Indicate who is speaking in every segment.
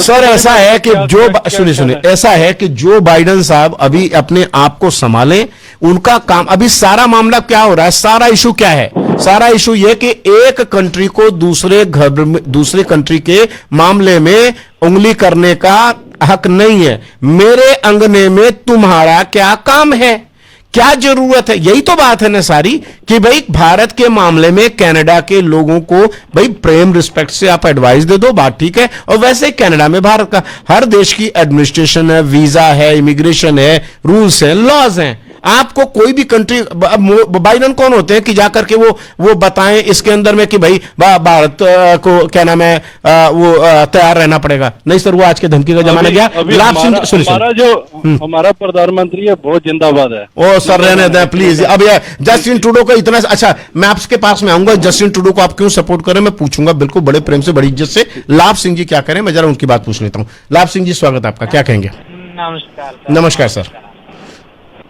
Speaker 1: Sir ऐसा है कि सुनिए ऐसा है कि जो बाइडेन साहब अभी अपने आप को संभालें, उनका काम अभी सारा मामला क्या हो रहा है, सारा इशू क्या है, सारा इशू यह कि एक कंट्री को दूसरे कंट्री के मामले में उंगली करने का हक नहीं है। मेरे अंगने में तुम्हारा क्या काम है, क्या जरूरत है? यही तो बात है ना सारी, कि भाई भारत के मामले में कनाडा के लोगों को भाई प्रेम रिस्पेक्ट से आप एडवाइस दे दो, बात ठीक है। और वैसे कनाडा में भारत का हर देश की एडमिनिस्ट्रेशन है, वीजा है, इमिग्रेशन है, रूल्स हैं, लॉज हैं। आपको कोई भी कंट्री, बाइडेन कौन होते हैं कि जाकर के वो बताएं इसके अंदर में कि भाई भारत को क्या नाम है वो तैयार रहना पड़ेगा? नहीं सर, वो आज के धमकी का जमाना गया।
Speaker 2: हमारा जो हमारा प्रधानमंत्री है बहुत जिंदाबाद है।
Speaker 1: ओ सर रहने दें प्लीज। अब ये जस्टिन ट्रूडो का इतना अच्छा, मैं आपके पास में आऊंगा, जस्टिन ट्रूडो को आप क्यों सपोर्ट करें मैं पूछूंगा, बिल्कुल बड़े प्रेम से, बड़ी इज्जत से। लाभ सिंह जी क्या करें, मैं जरा उनकी बात पूछ लेता हूँ। लाभ सिंह जी स्वागत आपका, क्या कहेंगे?
Speaker 3: नमस्कार।
Speaker 1: नमस्कार सर।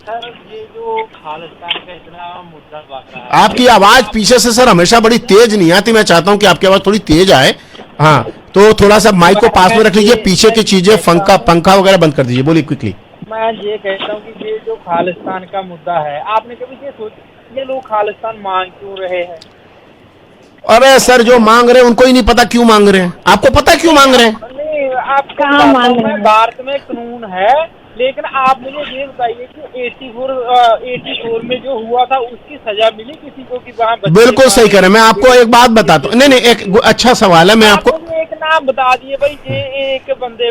Speaker 3: सर ये जो खालिस्तान का इतना मुद्दा बात रहा है,
Speaker 1: आपकी आवाज पीछे से सर हमेशा बड़ी तेज नहीं आती, मैं चाहता हूं कि आपकी आवाज थोड़ी तेज आए। हाँ, तो थोड़ा सा माइक को पास में रख लीजिए, पीछे की चीजें पंखा वगैरह बंद कर दीजिए, बोलिए क्विकली।
Speaker 3: मैं ये कहता हूँ कि ये जो खालिस्तान का मुद्दा है, आपने कभी ये सोचा ये लोग खालिस्तान मांग क्यों रहे हैं?
Speaker 1: अरे सर, जो मांग रहे हैं उनको ही नहीं पता क्यों मांग रहे हैं। आपको पता है क्यों मांग रहे हैं?
Speaker 3: नहीं, आप कहाँ मांग रहे हैं? भारत में कानून है, लेकिन आप मुझे ये बताइए कि 84 में जो हुआ था उसकी सजा मिली किसी को कि वहाँ?
Speaker 1: बिल्कुल सही कह रहे हैं। मैं आपको एक बात बताता हूँ, नहीं एक अच्छा सवाल है, मैं आपको
Speaker 3: एक नाम बता दिए भाई, ये एक बंदे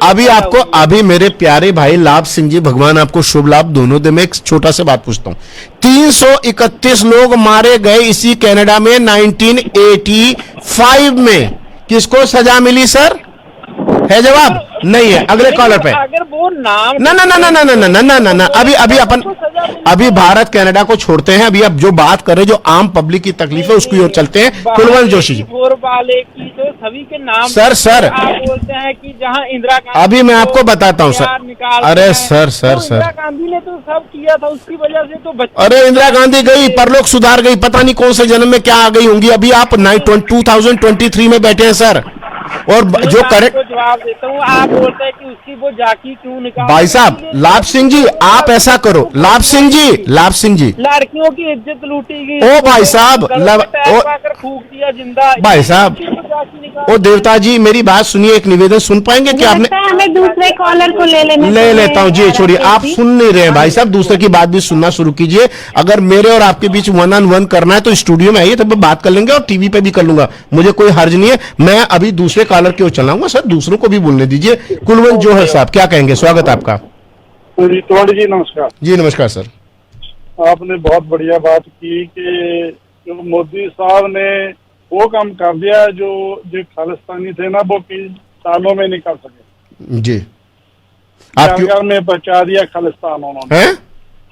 Speaker 1: अभी मेरे प्यारे भाई लाभ सिंह जी, भगवान आपको शुभ लाभ दोनों दे। मैं एक छोटा सा बात पूछता हूँ, 331 लोग मारे गए इसी कनाडा में 1985 में, किसको सजा मिली सर? है जवाब? नहीं है। अगले कॉलर पे।
Speaker 3: अगर वो नाम
Speaker 1: ना अभी भारत कनाडा को छोड़ते हैं, अभी अब जो बात कर रहे हैं, जो आम पब्लिक की तकलीफ है उसकी ओर चलते हैं। कुलवंत जोशी जी
Speaker 3: वाले की जो सभी के नाम
Speaker 1: सर
Speaker 3: आप बोलते हैं कि जहां इंदिरा गांधी,
Speaker 1: अभी मैं आपको बताता हूँ सर। अरे सर
Speaker 3: इंदिरा गांधी ने तो सब किया था, उसकी वजह से तो बच्चे।
Speaker 1: अरे इंदिरा गांधी गई, परलोक सुधार गई, पता नहीं कौन से जन्म में क्या आ गई होंगी। अभी आप 2023 में बैठे हैं सर, और जो करेक्ट
Speaker 3: जवाब देता हूँ। आप बोलते हैं कि उसकी वो जाकी क्यों निकाल?
Speaker 1: भाई साहब लाभ सिंह जी, आप ऐसा करो, लाभ सिंह जी
Speaker 3: लड़कियों की इज्जत लूटी गई।
Speaker 1: ओ भाई साहब,
Speaker 3: फूक दिया जिंदा
Speaker 1: भाई साहब, ओ देवता जी मेरी बात सुनिए, एक निवेदन सुन पाएंगे क्या? आपने
Speaker 4: हमें दूसरे कॉलर को ले
Speaker 1: लेता हूँ जी, छोड़िए, आप सुन नहीं रहे हैं भाई साहब, दूसरे की बात भी सुनना शुरू कीजिए। अगर मेरे और आपके बीच 1-on-1 करना है तो स्टूडियो में आइए, तब बात कर लेंगे, और टीवी पे भी कर लूंगा, मुझे कोई हर्ज नहीं है। मैं अभी दूसरे कॉलर की ओर चलाऊंगा सर, दूसरों को भी बोलने दीजिए। कुलवंत जोहर साहब क्या कहेंगे? स्वागत आपका
Speaker 2: जी। नमस्कार
Speaker 1: जी। नमस्कार सर।
Speaker 2: आपने बहुत बढ़िया बात की कि जो मोदी साहब ने वो काम कर दिया जो खालिस्तानी थे ना, वो 20 सालों में नहीं कर सके
Speaker 1: जी।
Speaker 2: आप घर में पहुंचा दिया खालिस्तान उन्होंने,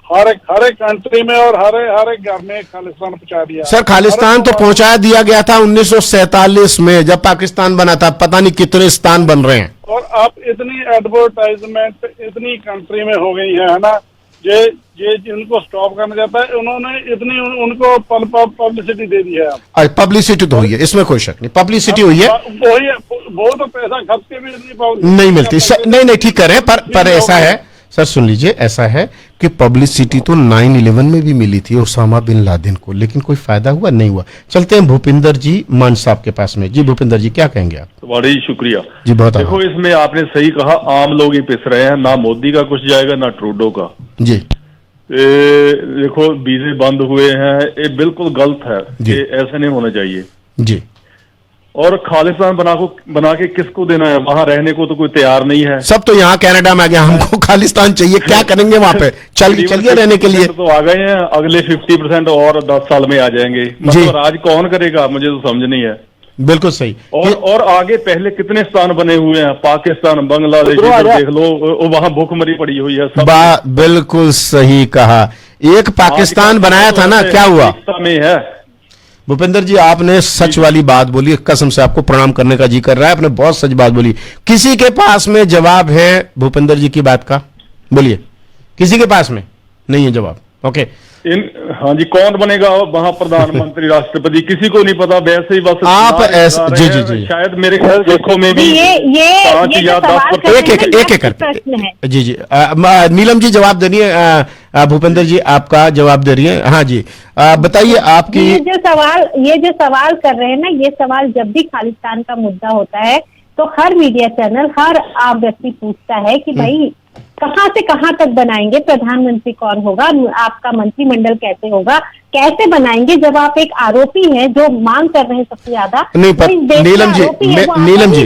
Speaker 2: हर एक कंट्री में और हर एक घर में खालिस्तान पहुंचा दिया।
Speaker 1: सर खालिस्तान तो पहुंचा दिया गया था 1947 में, जब पाकिस्तान बना था, पता नहीं कितने स्थान बन रहे हैं।
Speaker 2: और अब इतनी एडवर्टाइजमेंट इतनी कंट्री में हो गई है ना, ये जिनको स्टॉप करना चाहता है, उन्होंने इतनी उनको पब्लिसिटी दे दी है।
Speaker 1: पब्लिसिटी तो हुई है, इसमें कोई शक नहीं, पब्लिसिटी हुई है।
Speaker 2: वो तो पैसा खर्च के भी
Speaker 1: नहीं मिलती। नहीं ठीक करें, पर ऐसा है सर, सुन लीजिए, ऐसा है कि पब्लिसिटी तो 9/11 में भी मिली थी ओसामा बिन लादेन को, लेकिन कोई फायदा हुआ नहीं हुआ। चलते हैं भूपिंदर जी मान साहब के पास में। जी भूपिंदर जी क्या कहेंगे आप?
Speaker 5: बड़ा ही शुक्रिया
Speaker 1: जी। बहुत
Speaker 5: देखो, इसमें आपने सही कहा, आम लोग ही पिस रहे हैं, ना मोदी का कुछ जाएगा ना ट्रूडो का जी। देखो वीजे बंद हुए हैं, ये बिल्कुल गलत है, ये ऐसे नहीं होना चाहिए जी। और खालिस्तान बना के किसको देना है? वहां रहने को तो कोई तैयार नहीं है।
Speaker 1: सब तो यहाँ कनाडा में आ गया, हमको खालिस्तान चाहिए, क्या करेंगे वहां पे? चलिए रहने के लिए
Speaker 5: तो आ गए हैं, अगले 50% और 10 साल में आ जाएंगे। मतलब राज कौन करेगा, मुझे तो समझ नहीं है।
Speaker 1: बिल्कुल सही।
Speaker 5: और आगे पहले कितने स्थान बने हुए हैं, पाकिस्तान, बांग्लादेश, देख लो, वहां भूखमरी पड़ी हुई है सब।
Speaker 1: बिल्कुल सही कहा। एक पाकिस्तान बनाया था ना, क्या हुआ
Speaker 5: में है?
Speaker 1: भूपेंद्र जी आपने सच वाली बात बोली, कसम से आपको प्रणाम करने का जी कर रहा है, आपने बहुत सच बात बोली। किसी के पास में जवाब है भूपेंद्र जी की बात का? बोलिए, किसी के पास में नहीं है जवाब? ओके,
Speaker 5: हाँ जी, कौन बनेगा वहाँ प्रधानमंत्री राष्ट्रपति, किसी को नहीं पता। वैसे ही बस
Speaker 1: आप ऐसे जी
Speaker 5: शायद मेरे ख्याल देखो में भी
Speaker 4: ये
Speaker 5: 5 या 10%
Speaker 1: एक
Speaker 4: प्रश्न है।
Speaker 1: जी नीलम जी जवाब दे रही है, भूपेंद्र जी आपका जवाब दे रही है। हाँ जी बताइए आपकी।
Speaker 4: ये जो सवाल कर रहे हैं ना, ये सवाल जब भी खालिस्तान का मुद्दा होता है तो हर मीडिया चैनल, हर आम व्यक्ति पूछता है कि भाई कहाँ से कहाँ तक बनाएंगे, प्रधानमंत्री कौन होगा, आपका मंत्रिमंडल कैसे होगा, कैसे बनाएंगे, जब आप एक आरोपी हैं जो मांग कर रहे हैं सबसे ज्यादा।
Speaker 1: नहीं पर नीलम जी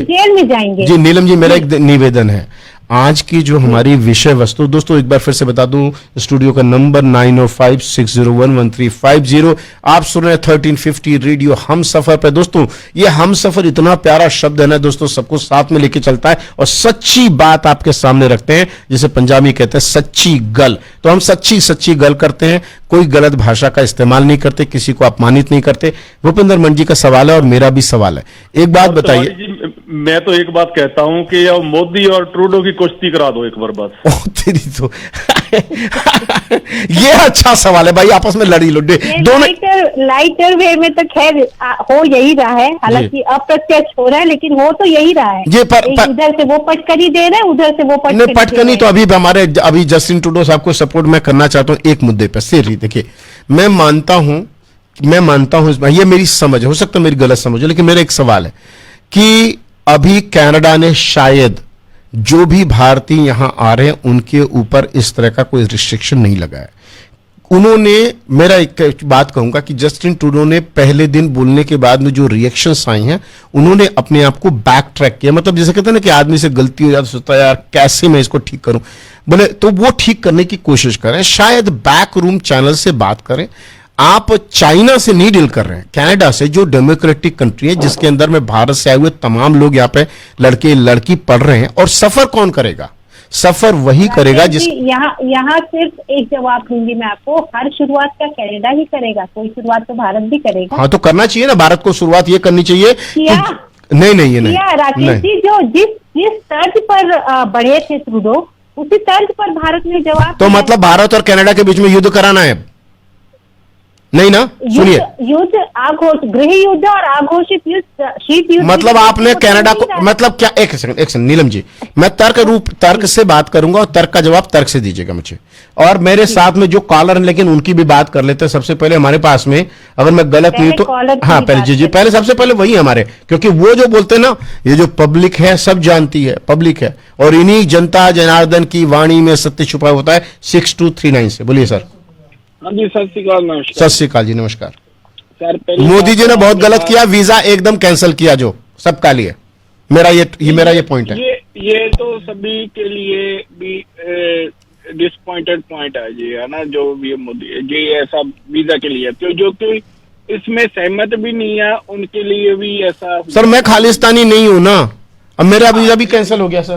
Speaker 4: जेल में जाएंगे।
Speaker 1: जी नीलम जी मेरा एक निवेदन है, आज की जो हमारी विषय वस्तु, दोस्तों एक बार फिर से बता दूं, स्टूडियो का नंबर 9056011350। आप सुन रहे हैं 1350 रेडियो हम सफर पे। दोस्तों ये हम सफर इतना प्यारा शब्द है ना दोस्तों, सबको साथ में लेके चलता है और सच्ची बात आपके सामने रखते हैं, जिसे पंजाबी कहते हैं सच्ची गल। तो हम सच्ची गल करते हैं, कोई गलत भाषा का इस्तेमाल नहीं करते, किसी को अपमानित नहीं करते। भूपेंद्र मन जी का सवाल है और मेरा भी सवाल है, एक बात बताइए।
Speaker 5: मैं तो एक बात कहता हूं कि अब मोदी और ट्रूडो की कुश्ती करा दो एक बार बस।
Speaker 1: तेरी तो ये अच्छा सवाल है भाई, आपस में लड़ी लुड्डे दोनों।
Speaker 4: लाइटर वे में तो खैर हो यही रहा है, हालांकि अप्रत्यक्ष हो रहा है, लेकिन हो तो यही रहा है।
Speaker 1: ये
Speaker 4: उधर से वो पटकनी दे रहे हैं, उधर से वो
Speaker 1: पटकनी तो अभी जस्टिन ट्रूडो साहब को सपोर्ट मैं करना चाहता हूं एक मुद्दे पर। सीरियसली देखिए, मैं मानता हूं ये मेरी समझ, हो सकता है मेरी गलत समझ हो, लेकिन मेरा एक सवाल है कि अभी कनाडा ने शायद जो भी भारतीय यहां आ रहे हैं उनके ऊपर इस तरह का कोई रिस्ट्रिक्शन नहीं लगाया। उन्होंने, मेरा एक बात कहूंगा कि जस्टिन ट्रूडो ने पहले दिन बोलने के बाद में जो रिएक्शंस आई हैं, उन्होंने अपने आप को बैक ट्रैक किया। मतलब जैसे कहते हैं ना कि आदमी से गलती हो जाती, सोचता है यार कैसे मैं इसको ठीक करूं, बोले तो वो ठीक करने की कोशिश करें, शायद बैक रूम चैनल से बात करें। आप चाइना से नहीं डील कर रहे हैं, कनाडा से, जो डेमोक्रेटिक कंट्री है, जिसके अंदर में भारत से आए हुए तमाम लोग यहाँ पे लड़के लड़की पढ़ रहे हैं। और सफर कौन करेगा? सफर वही करेगा जिस
Speaker 4: यहाँ सिर्फ एक जवाब दूंगी मैं आपको, हर शुरुआत का कनाडा ही करेगा, कोई शुरुआत तो भारत भी करेगा।
Speaker 1: हाँ तो करना चाहिए ना, भारत को शुरुआत ये करनी चाहिए कि नहीं ये नहीं।
Speaker 4: राकेश जी, जो जिस तर्ज पर बढ़े थे ट्रूडो, उसी तर्ज पर भारत ने जवाब।
Speaker 1: तो मतलब भारत और कनाडा के बीच में युद्ध कराना है? नहीं ना, सुनिए,
Speaker 4: युद्ध गृह युद्ध और आघोषित युद्ध, शीत युद्ध।
Speaker 1: मतलब आपने कनाडा को, मतलब क्या, एक सेकंड नीलम जी, मैं तर्क से बात करूंगा और तर्क का जवाब तर्क से दीजिएगा मुझे। और मेरे साथ में जो कॉलर हैं, लेकिन उनकी भी बात कर लेते हैं। सबसे पहले हमारे पास में, अगर मैं गलत नहीं तो, हाँ पहले जी पहले सबसे पहले वही हमारे, क्योंकि वो जो बोलते हैं ना, ये जो पब्लिक है सब जानती है, पब्लिक है, और इन्हीं जनता जनार्दन की वाणी में सत्य छुपा होता है। 6239 से बोलिए सर।
Speaker 3: हाँ जी, सत श्री अकाल, नमस्कार।
Speaker 1: सत श्री अकाल जी, नमस्कार
Speaker 3: सर।
Speaker 1: मोदी जी ने बहुत गलत किया, वीजा एकदम कैंसिल किया जो सबका लिए। मेरा ये पॉइंट है।
Speaker 3: ये तो सभी के लिए भी डिसपॉइंटेड पॉइंट है जी, है ना, जो भी मोदी जी ऐसा वीजा के लिए, तो जो कि इसमें सहमत भी नहीं है, उनके लिए भी ऐसा।
Speaker 1: सर मैं खालिस्तानी नहीं हूं ना, अब मेरा वीजा भी कैंसिल हो गया सर।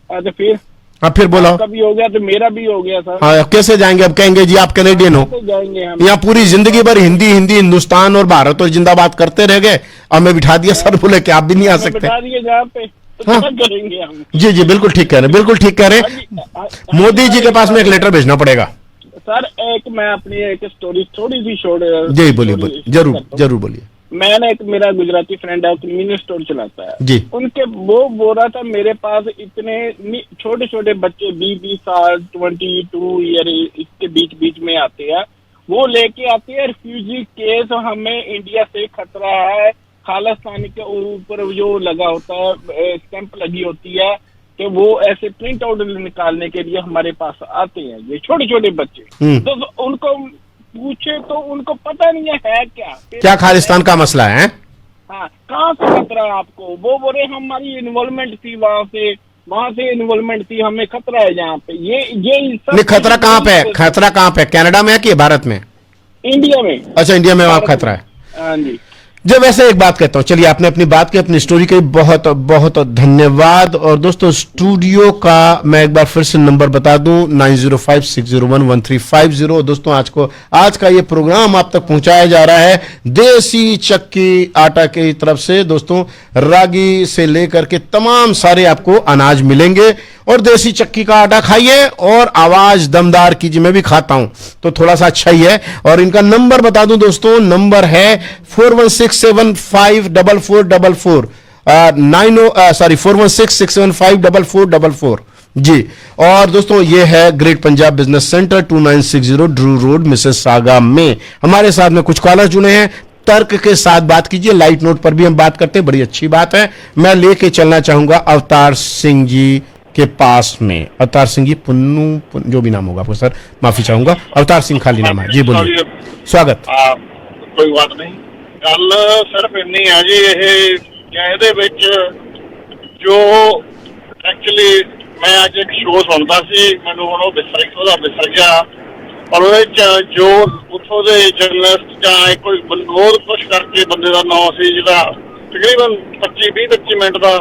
Speaker 3: तो फिर
Speaker 1: फिर बोला
Speaker 3: भी हो गया तो मेरा भी हो गया सर।
Speaker 1: हाँ कैसे जाएंगे? अब कहेंगे जी आप कैनेडियन हो,
Speaker 3: जाएंगे हम
Speaker 1: यहाँ पूरी जिंदगी भर हिंदी हिंदुस्तान और भारत और जिंदाबाद करते रह गए, अब मैं बिठा दिया सर, बोले कि आप भी नहीं आ सकते।
Speaker 3: बिठा दिए जहाँ पे, तो
Speaker 1: हाँ।
Speaker 3: करेंगे हम।
Speaker 1: जी बिल्कुल ठीक कह रहे, बिल्कुल ठीक कह रहे। मोदी जी के पास में एक लेटर भेजना पड़ेगा
Speaker 3: सर। एक मैं अपनी एक स्टोरी थोड़ी सी छोड़,
Speaker 1: जी बोलिए, जरूर बोलिए।
Speaker 3: मैंने एक, मेरा गुजराती फ्रेंड है, मिनी स्टोर चलाता है
Speaker 1: जी,
Speaker 3: उनके वो बोल रहा था मेरे पास इतने छोटे छोटे बच्चे 20 साल 22 ईयर इसके बीच में आते हैं, वो लेके आते हैं रिफ्यूजी केस, हमें इंडिया से खतरा है, खालिस्तान के ऊपर जो लगा होता है, स्टैंप लगी होती है, कि वो ऐसे प्रिंट आउट निकालने के लिए हमारे पास आते हैं, ये छोटे छोटे बच्चे। तो उनको पूछे तो उनको पता नहीं है क्या
Speaker 1: खालिस्तान का मसला है।
Speaker 3: हाँ, कहाँ से खतरा है आपको? वो बोले हमारी इन्वॉल्वमेंट थी, वहाँ से इन्वॉल्वमेंट थी, हमें खतरा है यहाँ पे। ये
Speaker 1: नहीं, खतरा कहाँ पे है? खतरा कहाँ पे? कनाडा में है कि भारत में?
Speaker 3: इंडिया में।
Speaker 1: अच्छा, इंडिया में वहाँ खतरा है।
Speaker 3: हाँ जी।
Speaker 1: जब वैसे एक बात कहता हूं, चलिए आपने अपनी बात की, अपनी स्टोरी की, बहुत बहुत धन्यवाद। और दोस्तों स्टूडियो का मैं एक बार फिर से नंबर बता दूं, 9056011350। दोस्तों आज का ये प्रोग्राम आप तक पहुंचाया जा रहा है देसी चक्की आटा की तरफ से। दोस्तों रागी से लेकर के तमाम सारे आपको अनाज मिलेंगे और देसी चक्की का आटा खाइए और आवाज दमदार कीजिए। मैं भी खाता हूं तो थोड़ा सा अच्छा ही है। और इनका नंबर बता दूं दोस्तों, नंबर है 4167544444 416-6754444 जी। और दोस्तों ये है great Punjab business centre 2960 Drew road Mrs saga में। हमारे साथ में कुछ कॉलर जुड़े हैं, तर्क के साथ बात कीजिए। लाइट नोट पर भी हम बात करते हैं, बड़ी अच्छी बात है। मैं लेके चलना चाहूंगा अवतार सिंह जी के पास में। अवतार सिंह जी, पुन्नू जो भी नाम होगा आपको सर माफी चाहूंगा, अवतार सिंह खाली नाम है जी, बोलिए। स्वागत।
Speaker 3: कोई बात नहीं, गल सिर्फ इन्नी है जी, ਇਹਦੇ ਵਿੱਚ ਜੋ ਐਕਚੁਅਲੀ ਮੈਂ ਅੱਜ ਇੱਕ ਸ਼ੋਅ ਸੁਣਦਾ ਸੀ, ਮੈਨੂੰ ਹੁਣ ਉਹ ਵਿਸਰ ਗਿਆ। ਔਰ ਉਹਦੇ ਚ ਜੋ ਉੱਥੋਂ ਦੇ ਜਰਨਲਿਸਟ ਜਾਂ ਕੋਈ ਬਹੁਤ ਕੁਛ ਕਰਕੇ ਬੰਦੇ ਦਾ ਨਾਂ ਸੀ ਜਿਹੜਾ ਤਕਰੀਬਨ 25 ਮਿੰਟ ਦਾ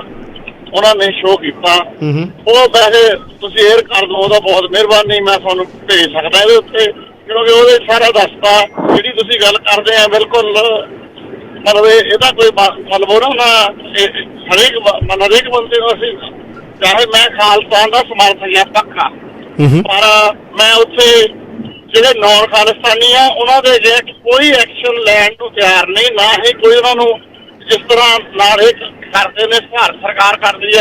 Speaker 3: ਉਹਨਾਂ ਨੇ ਸ਼ੋਅ ਕੀਤਾ। ਉਹ ਵੈਸੇ ਤੁਸੀਂ ਏਅਰ ਕਰ ਦਿਓ, ਉਹਦਾ ਬਹੁਤ ਮਿਹਰਬਾਨੀ, ਮੈਂ ਤੁਹਾਨੂੰ ਭੇਜ ਸਕਦਾ ਇਹਦੇ ਉੱਤੇ, ਕਿਉਂਕਿ ਉਹਦੇ ਸਾਰਾ ਦੱਸਤਾ ਜਿਹੜੀ ਤੁਸੀਂ ਗੱਲ ਕਰਦੇ ਆ ਬਿਲਕੁਲ। मतलब ਇਹਦਾ ਕੋਈ ਮਤਲਬ ਉਹ ਨਾ ਹਰੇਕ ਬੰਦੇ ਨੂੰ ਅਸੀਂ, ਚਾਹੇ ਮੈਂ ਖਾਲਿਸਤਾਨ ਦਾ ਸਮਰਥਕ ਹਾਂ ਪੱਕਾ, ਪਰ ਮੈਂ ਉੱਥੇ ਜਿਹੜੇ ਨੌਨ ਖਾਲਿਸਤਾਨੀ ਆ ਉਹਨਾਂ ਦੇ ਅਗੇਂਸਟ ਕੋਈ ਐਕਸ਼ਨ ਲੈਣ ਨੂੰ ਤਿਆਰ ਨਹੀਂ, ਨਾ ਹੀ ਕੋਈ ਉਹਨਾਂ ਨੂੰ ਜਿਸ ਤਰ੍ਹਾਂ ਨਾਲ ਇਹ ਕਰਦੇ ਨੇ ਭਾਰਤ ਸਰਕਾਰ ਕਰਦੀ ਆ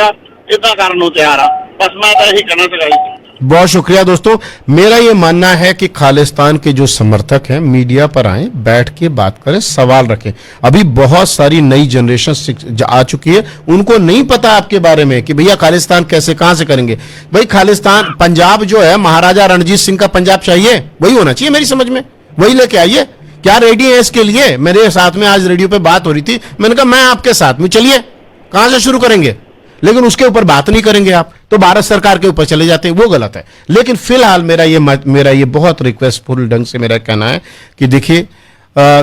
Speaker 3: ਇਦਾਂ ਕਰਨ ਨੂੰ ਤਿਆਰ ਆ। बस मैं तो यही कहना चाहूंगा।
Speaker 1: बहुत शुक्रिया दोस्तों। मेरा ये मानना है कि खालिस्तान के जो समर्थक हैं मीडिया पर आए, बैठ के बात करें, सवाल रखें। अभी बहुत सारी नई जनरेशन आ चुकी है, उनको नहीं पता आपके बारे में कि भैया खालिस्तान कैसे कहां से करेंगे। भाई खालिस्तान पंजाब जो है महाराजा रणजीत सिंह का पंजाब चाहिए, वही होना चाहिए मेरी समझ में, वही लेके आइए। क्या रेडी है इसके लिए? मेरे साथ में आज रेडियो पे बात हो रही थी, मैंने कहा मैं आपके साथ में, चलिए कहां से शुरू करेंगे, लेकिन उसके ऊपर बात नहीं करेंगे आप तो भारत सरकार के ऊपर चले जाते हैं, वो गलत है। लेकिन फिलहाल मेरा ये बहुत रिक्वेस्टफुल ढंग से मेरा कहना है कि देखिए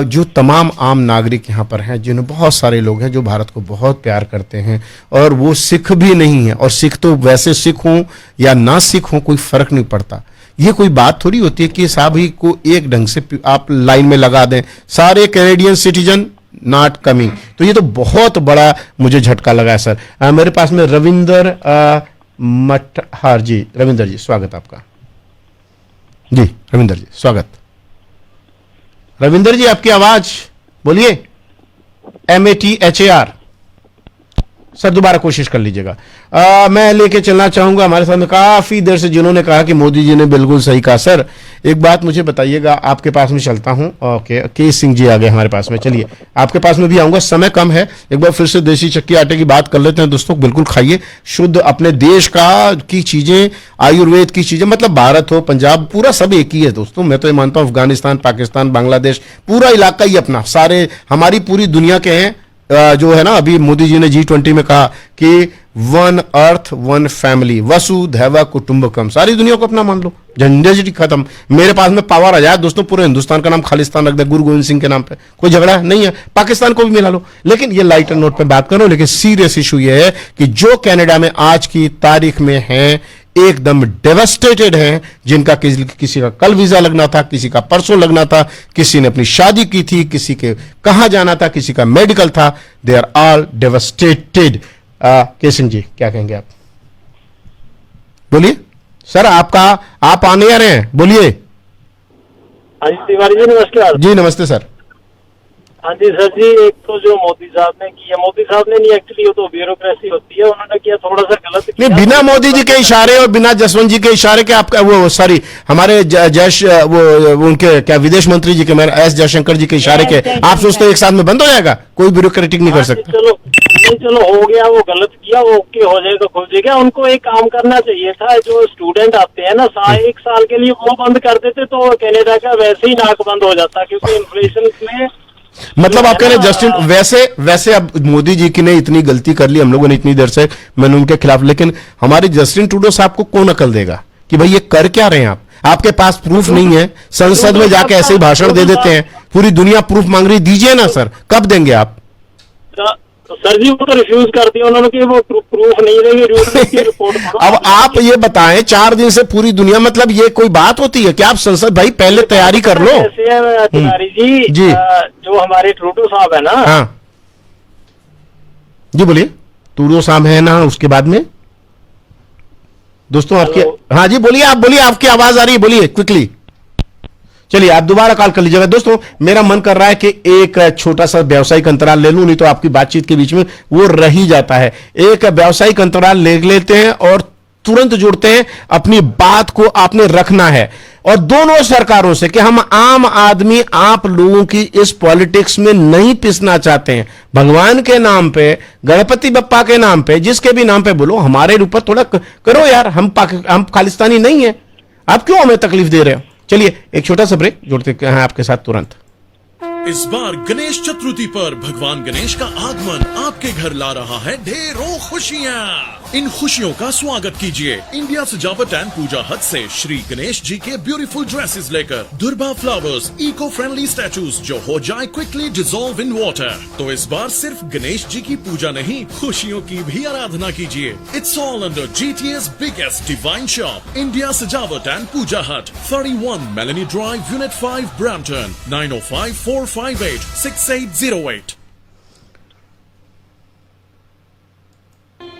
Speaker 1: जो तमाम आम नागरिक यहाँ पर हैं, जिन्हें बहुत सारे लोग हैं जो भारत को बहुत प्यार करते हैं और वो सिख भी नहीं है, और सिख तो वैसे सिख हों या ना सिख हों कोई फर्क नहीं पड़ता। ये कोई बात थोड़ी होती है कि सभी को एक ढंग से आप लाइन में लगा दें, सारे कैनेडियन सिटीजन नॉट कमिंग। तो ये तो बहुत बड़ा मुझे झटका लगा है सर। मेरे पास में रविंदर मटहार जी, रविंदर जी स्वागत आपका जी। रविंदर जी स्वागत। रविंदर जी आपकी आवाज बोलिए। MATHAR सर दोबारा कोशिश कर लीजिएगा। मैं लेके चलना चाहूंगा हमारे सामने काफी देर से जिन्होंने कहा कि मोदी जी ने बिल्कुल सही कहा। सर एक बात मुझे बताइएगा, आपके पास में चलता हूं। ओके, के सिंह जी आ गए हमारे पास में, चलिए आपके पास में भी आऊंगा, समय कम है। एक बार फिर से देसी चक्की आटे की बात कर लेते हैं दोस्तों। बिल्कुल खाइए शुद्ध अपने देश का की चीजें, आयुर्वेद की चीजें, मतलब भारत हो पंजाब पूरा सब एक ही है दोस्तों। मैं तो ये मानता हूं अफगानिस्तान, पाकिस्तान, बांग्लादेश पूरा इलाका ही अपना, सारे हमारी पूरी दुनिया के हैं। जो है ना, अभी मोदी जी ने G20 में कहा कि वन अर्थ वन फैमिली, वसुधैव कुटुंबकम, सारी दुनिया को अपना मान लो, झंझट खत्म। मेरे पास में पावर आ जाए दोस्तों, पूरे हिंदुस्तान का नाम खालिस्तान रख दे गुरु गोविंद सिंह के नाम पे, कोई झगड़ा नहीं है, पाकिस्तान को भी मिला लो। लेकिन ये लाइटर नोट पे बात करो, लेकिन सीरियस इशू ये है कि जो कनाडा में आज की तारीख में है एकदम डेवास्टेटेड हैं, जिनका किसी का कल वीजा लगना था, किसी का परसों लगना था, किसी ने अपनी शादी की थी, किसी के कहां जाना था, किसी का मेडिकल था, दे आर ऑल डेवास्टेटेड। के सिंह जी क्या कहेंगे आप? बोलिए सर, आप आने आ रहे हैं, बोलिए।
Speaker 6: हाँ जी तिवारी जी नमस्कार।
Speaker 1: जी नमस्ते सर।
Speaker 6: हाँ जी सर जी, एक तो जो मोदी साहब ने किया, मोदी साहब ने नहीं, एक्चुअली वो तो ब्यूरोक्रेसी होती है, उन्होंने किया थोड़ा सा गलत किया।
Speaker 1: नहीं, बिना मोदी जी के इशारे और बिना जसवंत जी के इशारे के आपका वो सॉरी हमारे वो उनके क्या विदेश मंत्री जी के, मेरे एस जयशंकर जी के इशारे के आप सोचते एक साथ में बंद हो जाएगा? कोई ब्यूरोक्रेटिक नहीं कर सकता।
Speaker 6: चलो नहीं, चलो हो गया, वो गलत किया, वो ओके हो जाएगा, खुल जाएगा। उनको एक काम करना चाहिए था, जो स्टूडेंट आते हैं ना 1 साल के लिए, वो बंद कर देते तो कनाडा का वैसे ही नाक बंद हो जाता, क्योंकि इन्फ्लेशन में
Speaker 1: मतलब आप कह रहे हैं जस्टिन, वैसे अब मोदी जी की ने इतनी गलती कर ली, हम लोगों ने इतनी देर से, मैंने उनके खिलाफ, लेकिन हमारे जस्टिन ट्रूडो साहब को कौन अकल देगा कि भाई ये कर क्या रहे हैं आप? आपके पास प्रूफ नहीं है, संसद में जाके ऐसे ही भाषण दे देते हैं, पूरी दुनिया प्रूफ मांग रही, दीजिए ना सर, कब देंगे आप?
Speaker 6: सर जी वो तो रिफ्यूज कर दिया उन्होंने कि वो प्रूफ नहीं रहेगी रिपोर्ट।
Speaker 1: अब आप ये बताएं, 4 दिन से पूरी दुनिया, मतलब ये कोई बात होती है क्या? आप संसद भाई पहले तैयारी कर लो।
Speaker 6: तिवारी जी जो हमारे ट्रूडो साहब है ना,
Speaker 1: हाँ जी बोलिए। ट्रूडो साहब है ना, उसके बाद में दोस्तों आपकी, हाँ जी बोलिए, आप बोलिए, आपकी आवाज आ रही है, बोलिए क्विकली। चलिए आप दोबारा कॉल कर लीजिएगा। दोस्तों मेरा मन कर रहा है कि एक छोटा सा व्यावसायिक अंतराल ले लूं, नहीं तो आपकी बातचीत के बीच में वो रह ही जाता है। एक व्यावसायिक अंतराल ले लेते हैं और तुरंत जुड़ते हैं। अपनी बात को आपने रखना है और दोनों सरकारों से कि हम आम आदमी आप लोगों की इस पॉलिटिक्स में नहीं पिसना चाहते हैं। भगवान के नाम पे, गणपति बप्पा के नाम पे, जिसके भी नाम पे बोलो, हमारे ऊपर थोड़ा करो यार। हम खालिस्तानी नहीं है, आप क्यों हमें तकलीफ दे रहे हो? चलिए एक छोटा सा ब्रेक, जुड़ते हैं आपके साथ तुरंत।
Speaker 7: इस बार गणेश चतुर्थी पर भगवान गणेश का आगमन आपके घर ला रहा है ढेरों खुशियाँ। इन खुशियों का स्वागत कीजिए इंडिया सजावट एंड पूजा हट से श्री गणेश जी के ब्यूटीफुल ड्रेसेस लेकर। दुर्बा फ्लावर्स, इको फ्रेंडली स्टैचूज जो हो जाए क्विकली डिसॉल्व इन वाटर। तो इस बार सिर्फ गणेश जी की पूजा नहीं, खुशियों की भी आराधना कीजिए। It's all under GTA's biggest divine shop India सजावट एंड पूजा हट, 31 Melanie Drive, Unit 5, Brampton, 9054586808।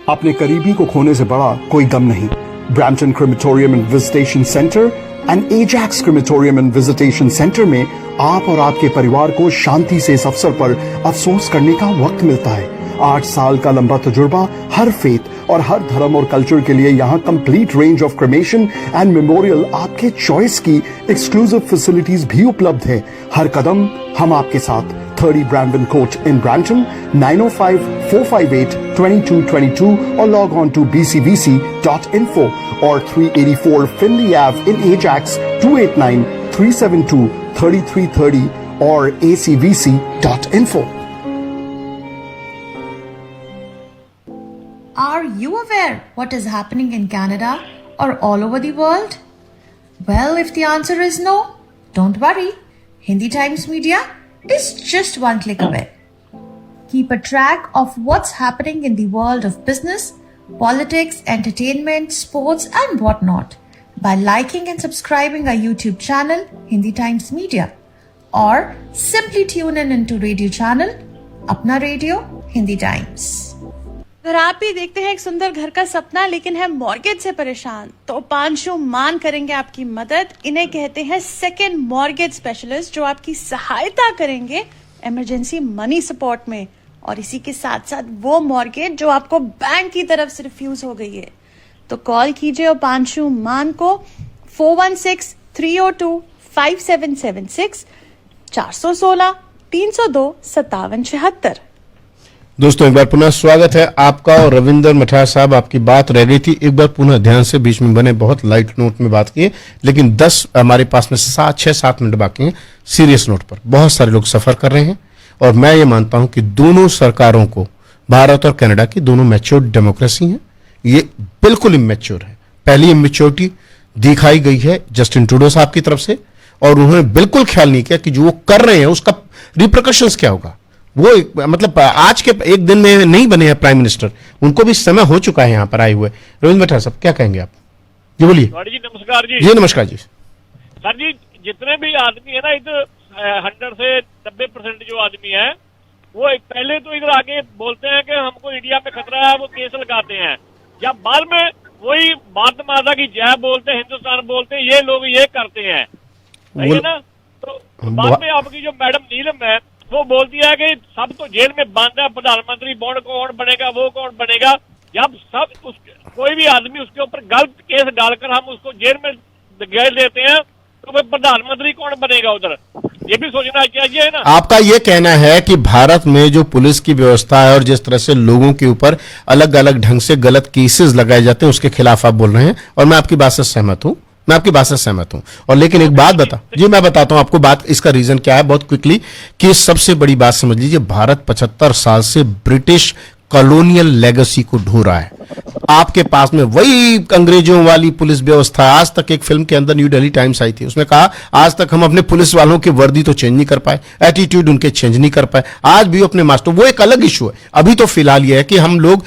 Speaker 8: अपने करीबी को खोने से बड़ा कोई गम नहीं। Brampton crematorium and visitation centre and Ajax crematorium and visitation centre में आप और आपके परिवार को शांति से इस अवसर पर अफसोस करने का वक्त मिलता है। 8 साल का लंबा तजुर्बा, हर फेथ और हर धर्म और कल्चर के लिए यहाँ complete range of cremation and memorial आपके चॉइस की एक्सक्लूसिव फैसिलिटीज भी उपलब्ध है। हर कदम हम आपके साथ। 30 Brandon Court in Brampton, 905-458-2222 or log on to bcbc.info or 384 Finley Ave in Ajax, 289-372-3330 or acvc.info.
Speaker 9: Are you aware what is happening in Canada or all over the world? Well, if the answer is no, don't worry. Hindi Times Media is just one click away. Keep a track of what's happening in the world of business, politics, entertainment, sports and whatnot by liking and subscribing our YouTube channel Hindi Times Media or simply tune in into radio channel Apna Radio Hindi Times.
Speaker 10: अगर आप भी देखते हैं एक सुंदर घर का सपना लेकिन है मॉर्गेज से परेशान, तो पांशु मान करेंगे आपकी मदद। इन्हें कहते हैं सेकंड मॉर्गेज स्पेशलिस्ट, जो आपकी सहायता करेंगे इमरजेंसी मनी सपोर्ट में, और इसी के साथ साथ वो मॉर्गेज जो आपको बैंक की तरफ से रिफ्यूज हो गई है। तो कॉल कीजिए और पांशु मान को 416-302-5776, 416-302-5776।
Speaker 1: दोस्तों एक बार पुनः स्वागत है आपका। और रविंदर मठार साहब, आपकी बात रह गई थी, एक बार पुनः ध्यान से बीच में बने, बहुत लाइट नोट में बात की, लेकिन 10 हमारे पास में 6-7 मिनट बाकी हैं सीरियस नोट पर। बहुत सारे लोग सफर कर रहे हैं और मैं ये मानता हूं कि दोनों सरकारों को, भारत और कनाडा की दोनों मैच्योर डेमोक्रेसी हैं, ये बिल्कुल इमेच्योर है। पहली इमेच्योरिटी दिखाई गई है जस्टिन ट्रूडो साहब की तरफ से, और उन्होंने बिल्कुल ख्याल नहीं किया कि जो वो कर रहे हैं उसका रिप्रिकॉशंस क्या होगा। वो मतलब आज के एक दिन में नहीं बने हैं प्राइम मिनिस्टर, उनको भी समय हो चुका है यहाँ पर आए हुए। रविंद्र मठार साहब क्या कहेंगे आप? जी बोलिए।
Speaker 11: जी नमस्कार जी।
Speaker 1: जी नमस्कार जी।
Speaker 11: सर जी, जितने भी आदमी है ना इधर 100 से 90% जो आदमी है वो पहले तो इधर आके बोलते हैं कि हमको इंडिया में खतरा है, वो केस लगाते हैं, या बाद में वही भारत माता की जय बोलते हैं, हिंदुस्तान बोलते हैं, ये लोग ये करते हैं, सही है ना। तो बाद में आपकी जो मैडम नीलम है वो बोलती है कि सब तो जेल में बंद है, प्रधानमंत्री बॉन्ड कौन बनेगा, वो कौन बनेगा। जब सब कोई भी आदमी उसके ऊपर गलत केस डालकर हम उसको जेल में घेर देते हैं, तो फिर प्रधानमंत्री कौन बनेगा उधर, ये भी सोचना चाहिए ना।
Speaker 1: आपका ये कहना है कि भारत में जो पुलिस की व्यवस्था है और जिस तरह से लोगों के ऊपर अलग अलग ढंग से गलत केसेस लगाए जाते हैं, उसके खिलाफ आप बोल रहे हैं, और मैं आपकी बात से सहमत हूं, और लेकिन एक बात मैं बताता हूं आपको बात, इसका रीजन क्या है बहुत क्विकली, कि सबसे बड़ी बात समझ लीजिए, भारत 75 साल से ब्रिटिश कॉलोनियल लेगेसी को ढो रहा है। आपके पास में वही अंग्रेजों वाली पुलिस व्यवस्था। आज तक एक फिल्म के अंदर न्यू दिल्ली टाइम्स आई थी, उसमें कहा आज तक हम अपने पुलिस वालों की वर्दी तो चेंज नहीं कर पाए, एटीट्यूड उनके चेंज नहीं कर पाए, आज भी अपने मास्टर, वो एक अलग इशू है। अभी तो फिलहाल यह है कि हम लोग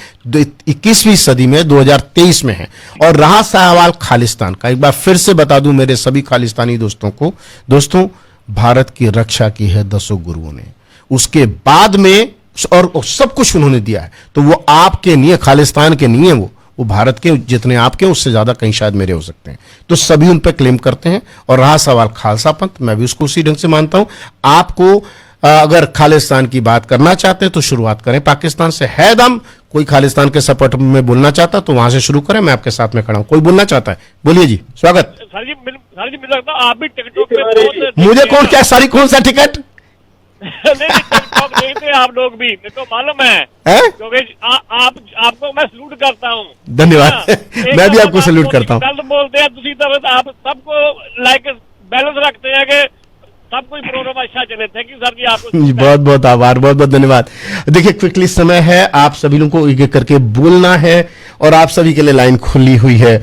Speaker 1: 21वीं सदी में 2023 में हैं। और रहा सवाल खालिस्तान का, एक बार फिर से बता दूं मेरे सभी खालिस्तानी दोस्तों को, दोस्तों भारत की रक्षा की है 10 गुरुओं ने, उसके बाद में और सब कुछ उन्होंने दिया है, तो वो आपके नहीं है, खालिस्तान के नहीं है, वो भारत के जितने आपके उससे ज्यादा कहीं शायद मेरे हो सकते हैं, तो सभी उन पर क्लेम करते हैं। और रहा सवाल खालसा पंथ, मैं भी उसको उसी ढंग से मानता हूं। आपको अगर खालिस्तान की बात करना चाहते हैं तो शुरुआत करें पाकिस्तान से, है दम। कोई खालिस्तान के सपोर्ट में बोलना चाहता तो वहां से शुरू करें, मैं आपके साथ में खड़ा हूं। कोई बोलना चाहता है, बोलिए जी, स्वागत।
Speaker 11: सर जी मुझे लगता है आप भी टिकटॉक पे बहुत
Speaker 1: मुझे कौन क्या सारी कौन सा टिकट
Speaker 11: नहीं टिकटॉक देखते हैं आप लोग भी, मेरे को मालूम है, क्योंकि आपको मैं सलूट करता हूँ।
Speaker 1: धन्यवाद। मैं भी आपको सलूट करता हूँ।
Speaker 11: गलत बोलते हैं दूसरी तरफ आप सबको लाइक बैलेंस रखते हैं कि सब कोई प्रोग्राम अच्छा चले। थैंक यू सर जी, आपको
Speaker 1: बहुत बहुत आभार, बहुत बहुत धन्यवाद। देखिए क्विकली समय है, आप सभी लोगों को एक एक करके बोलना है और आप सभी के लिए लाइन खुली हुई है।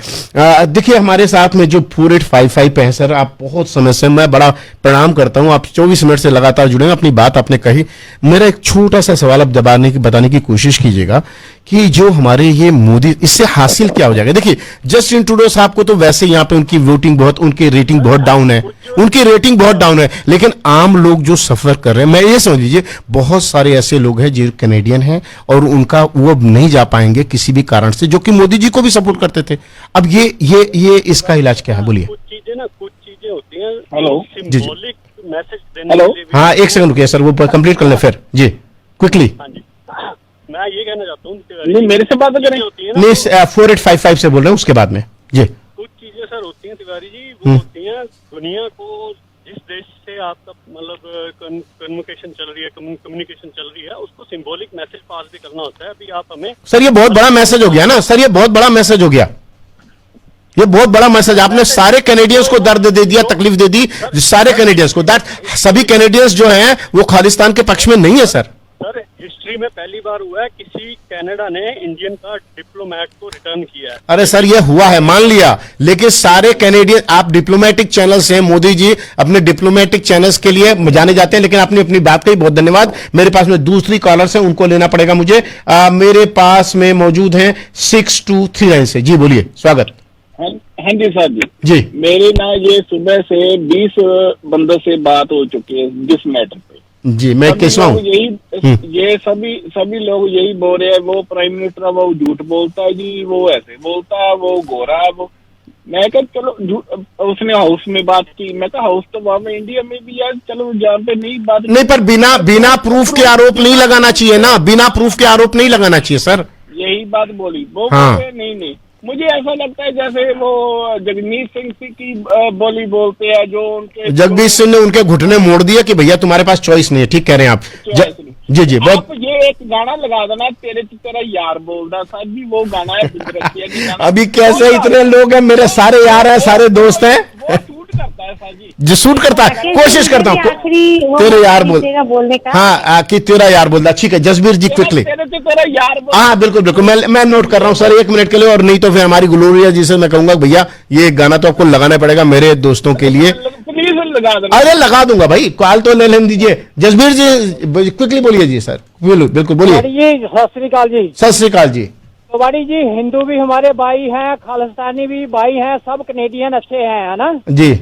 Speaker 1: देखिए हमारे साथ में जो 4855 पे है सर, आप बहुत समय से, मैं बड़ा प्रणाम करता हूं, आप 24 मिनट से लगातार जुड़े हैं, अपनी बात आपने कही। मेरा एक छोटा सा सवाल आप बताने की कोशिश कीजिएगा कि जो हमारे ये मोदी, इससे हासिल क्या हो जाएगा। देखिए जस्टिन ट्रूडो साहब को तो वैसे यहाँ पे उनकी वोटिंग बहुत, उनकी रेटिंग बहुत डाउन है, उनकी रेटिंग बहुत डाउन है, लेकिन आम लोग जो सफर कर रहे हैं, मैं ये समझ लीजिए बहुत सारे ऐसे लोग हैं जो कैनेडियन हैं और उनका वो नहीं जा पाएंगे किसी भी कारण से, जो कि मोदी जी को भी सपोर्ट करते थे। अब ये इसका इलाज क्या है, बोलिए।
Speaker 6: कुछ चीजें होती हैं,
Speaker 2: हेलो
Speaker 6: सिंबॉलिक मैसेज देने के लिए।
Speaker 1: हाँ एक सेकंड रुकिए सर, वो कंप्लीट कर लें फिर जी, क्विकली।
Speaker 6: हाँ जी, मैं ये कहना चाहता हूँ,
Speaker 2: नहीं मेरे से बात करें,
Speaker 1: नहीं 4855 से बोल रहे हैं, उसके बाद में जी।
Speaker 6: कुछ चीजें सर होती हैं तिवारी जी, वो होती हैं दुनिया को, जिस देश से आपका मतलब कम्युनिकेशन चल रही है, उसको सिंबॉलिक मैसेज पास भी करना होता है। अभी आप हमें
Speaker 1: सर ये बहुत बड़ा मैसेज हो गया ना सर, ये बहुत बड़ा मैसेज हो गया, ये बहुत बड़ा मैसेज। आपने सारे कैनेडियंस को दर्द दे दिया, तकलीफ दे दी सारे कैनेडियंस को। सभी कैनेडियंस जो हैं वो खालिस्तान के पक्ष में नहीं है सर।
Speaker 6: सर हिस्ट्री में पहली बार हुआ है किसी कनाडा ने इंडियन का डिप्लोमेट को रिटर्न किया है।
Speaker 1: अरे सर ये हुआ है, मान लिया, लेकिन सारे कैनेडियन, आप डिप्लोमेटिक चैनल्स हैं, मोदी जी अपने डिप्लोमेटिक चैनल्स के लिए जाने जाते हैं, लेकिन आपने अपनी बात कही, बहुत धन्यवाद। मेरे पास में दूसरी कॉलर्स हैं, उनको लेना पड़ेगा मुझे। मेरे पास में मौजूद हैं 6239 से, जी बोलिए, स्वागत।
Speaker 3: हाँ जी सर जी, मेरी ना ये सुबह से 20 बंदों से बात हो चुकी है जिस मैटर पे।
Speaker 1: जी मैं कैसा हूँ,
Speaker 3: ये सभी लोग यही बोल रहे हैं, वो प्राइम मिनिस्टर वो झूठ बोलता है जी, वो ऐसे बोलता है, वो गोरा है, वो। मैं कहा चलो, उसने हाउस में बात की, मैं कहा हाउस तो वहां में इंडिया में भी यार, चलो जहाँ पे नहीं बात
Speaker 1: नहीं, पर बिना प्रूफ के आरोप नहीं लगाना चाहिए ना, बिना प्रूफ के आरोप नहीं लगाना चाहिए सर।
Speaker 3: यही बात बोली वो।
Speaker 1: हाँ।
Speaker 3: नहीं मुझे ऐसा लगता है जैसे वो जगमीत सिंह की बोली बोलते हैं, जो उनके
Speaker 1: जगमीत सिंह ने उनके घुटने मोड़ दिया कि भैया तुम्हारे पास चॉइस नहीं है। ठीक कह रहे हैं आप जी।
Speaker 3: आप ये एक गाना लगा देना, तेरे तो तेरा यार बोलता सर जी, वो गाना है।
Speaker 1: अभी कैसे इतने लोग हैं, मेरे सारे यार हैं, सारे दोस्त हैं,
Speaker 3: करता है सर जी,
Speaker 1: जो शूट करता है, कोशिश करता हूँ तेरे यार
Speaker 4: बोलने का।
Speaker 1: हाँ कि तेरा यार बोलता। ठीक है जसबीर जी, क्विकली।
Speaker 3: तेरा यार
Speaker 1: हाँ बिल्कुल, मैं नोट कर रहा हूँ सर, 1 मिनट के लिए, और नहीं तो फिर हमारी ग्लोरिया जी से मैं कहूंगा भैया ये गाना तो आपको लगाना पड़ेगा मेरे दोस्तों के लिए। अरे लगा दूंगा भाई, कॉल तो ले लेने दीजिए। जसबीर जी क्विकली बोलिए जी सर, बिल्कुल बोलिए।
Speaker 12: सत श्री अकाल जी।
Speaker 1: सत श्री अकाल जी।
Speaker 12: तिवारी जी, हिंदू भी हमारे भाई हैं, खालिस्तानी भी भाई हैं, सब कनेडियन अच्छे हैं, है ना
Speaker 1: जी।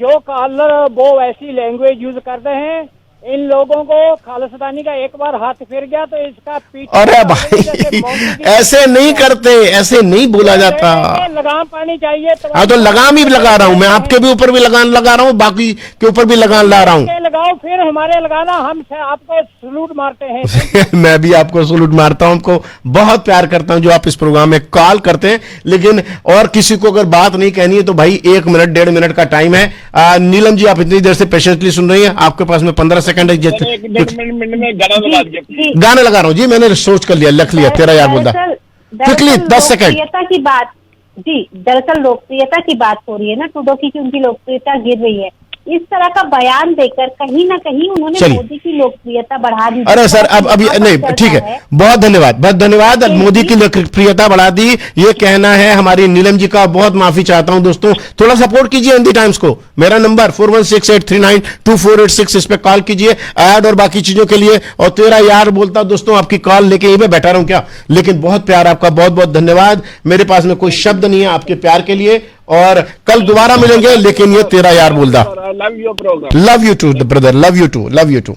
Speaker 12: जो कॉलर वो ऐसी लैंग्वेज यूज करते हैं, इन लोगों को खालिस्तानी का एक बार हाथ फिर गया तो इसका पीठ।
Speaker 1: अरे भाई ऐसे नहीं करते, ऐसे नहीं बोला जाता।
Speaker 12: लगाम पानी चाहिए।
Speaker 1: हाँ तो लगाम ही लगा रहा हूँ मैं, आपके भी ऊपर भी लगाम लगा रहा हूँ, बाकी के ऊपर भी लगाम ला रहा हूँ।
Speaker 12: लगाओ फिर हमारे लगाना, हम आपको सलूट मारते हैं।
Speaker 1: मैं भी आपको सलूट मारता हूँ, आपको बहुत प्यार करता हूँ जो आप इस प्रोग्राम में कॉल करते हैं। लेकिन और किसी को अगर बात नहीं कहनी है तो भाई 1 मिनट 1.5 मिनट का टाइम है। नीलम जी आप इतनी देर से पेशेंटली सुन रही हैं, आपके पास में 15 सेकंड है। गाना लगा रहा हूँ जी, मैंने सोच कर लिया, लिख लिया, तेरा यार बोलता। Quickly 10 second.
Speaker 4: लोकप्रियता की बात जी, दरअसल लोकप्रियता की बात हो रही है ना ट्रूडो की, उनकी लोकप्रियता गिर रही है। इस तरह का बयान देकर कहीं ना कहीं उन्होंने मोदी की लोकप्रियता बढ़ा दी।
Speaker 1: अरे सर अब अभी नहीं, ठीक है, बहुत धन्यवाद। मोदी की लोकप्रियता बढ़ा दी, ये कहना है हमारी नीलम जी का। बहुत माफी चाहता हूं दोस्तों, थोड़ा सपोर्ट कीजिए हिंदी टाइम्स को। मेरा नंबर 4168392486, इस पे कॉल कीजिए ऐड और बाकी चीजों के लिए। और तेरा यार बोलता दोस्तों, आपकी कॉल लेके यहीं पे बैठा रहूं क्या, लेकिन बहुत प्यार आपका, बहुत धन्यवाद। मेरे पास में कोई शब्द नहीं है आपके प्यार के लिए, और कल दोबारा मिलेंगे, लेकिन ये तेरा यार बोलता। Love you too brother, love you too.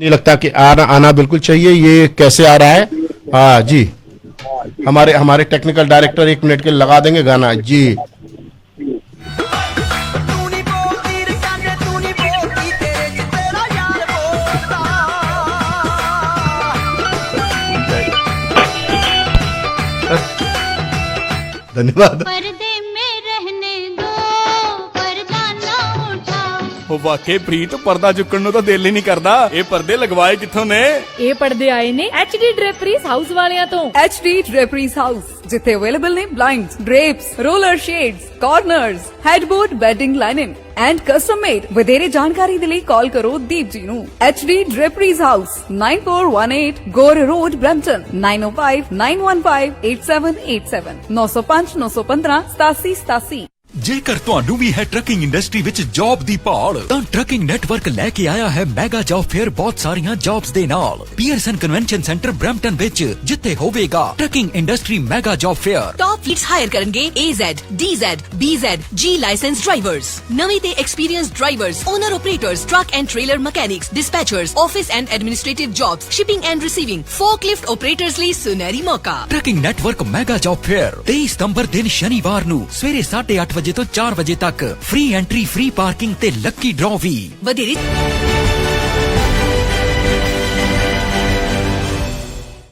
Speaker 1: नहीं लगता कि आना बिल्कुल चाहिए। ये कैसे आ रहा है? हाँ जी, हमारे टेक्निकल डायरेक्टर 1 मिनट के लिए लगा देंगे गाना जी। धन्यवाद।
Speaker 13: पर्दे में रहने दो, पर्दा ना उठाओ।
Speaker 14: वाकई प्रीत पर्दा चुकन ਨੂੰ ਤਾਂ ਦਿਲ ਹੀ ਨਹੀਂ ਕਰਦਾ। ਇਹ ਪਰਦੇ ਲਗਵਾਏ ਕਿੱਥੋਂ ਨੇ?
Speaker 15: ਇਹ ਪਰਦੇ ਆਏ ਨੇ HD ਡ੍ਰੇਪਰੀਜ਼ ਹਾਊਸ ਵਾਲਿਆਂ ਤੋਂ। HD ਡ੍ਰੇਪਰੀਜ਼ ਹਾਊਸ ਜਿੱਥੇ ਅਵੇਲੇਬਲ ਨੇ blinds, drapes, roller shades, corners, headboard, bedding lining and custom made. ਵਧੇਰੇ ਜਾਣਕਾਰੀ ਦੇ ਲਈ ਕਾਲ ਕਰੋ ਦੀਪ ਜੀ ਨੂੰ। HD draperies house 9418 Gore road Brampton 9059158787 905 915 8787।
Speaker 16: ਜੇਕਰ ਤੁਹਾਨੂੰ ਵੀ ਹੈ ਟਰੱਕਿੰਗ ਇੰਡਸਟਰੀ ਵਿੱਚ ਜੌਬ ਦੀ ਭਾਲ ਤਾਂ ਟਰੱਕਿੰਗ ਨੈਟਵਰਕ ਲੈ ਕੇ ਆਇਆ ਹੈ ਮੈਗਾ ਜੌਬ ਫੇਅਰ ਬਹੁਤ ਸਾਰੀਆਂ ਜੌਬਸ ਦੇ ਨਾਲ ਪੀਅਰਸਨ ਕਨਵੈਨਸ਼ਨ ਸੈਂਟਰ ਬ੍ਰੈਂਪਟਨ ਵਿੱਚ ਜਿੱਥੇ ਹੋਵੇਗਾ trucking industry mega job fair.
Speaker 17: Top fleets hire ਕਰਨਗੇ AZ, DZ, BZ, G licence drivers, ਨਵੇਂ ਤੇ experienced drivers, owner operators, truck and trailer mechanics, dispatchers, office and administrative jobs, shipping and receiving, forklift operators ਲਈ ਸੁਨਹਿਰੀ ਮੌਕਾ।
Speaker 16: Trucking network mega job fair 23 ਸਤੰਬਰ ਦਿਨ ਸ਼ਨੀਵਾਰ ਨੂੰ ਸਵੇਰੇ 8:30 ਵਜੇ ਤੋਂ 4 ਵਜੇ ਤੱਕ। ਫ੍ਰੀ ਐਂਟਰੀ, ਫ੍ਰੀ ਪਾਰਕਿੰਗ ਤੇ ਲੱਕੀ ਡਰਾਅ ਵੀ।
Speaker 17: ਵਧੇਰੇ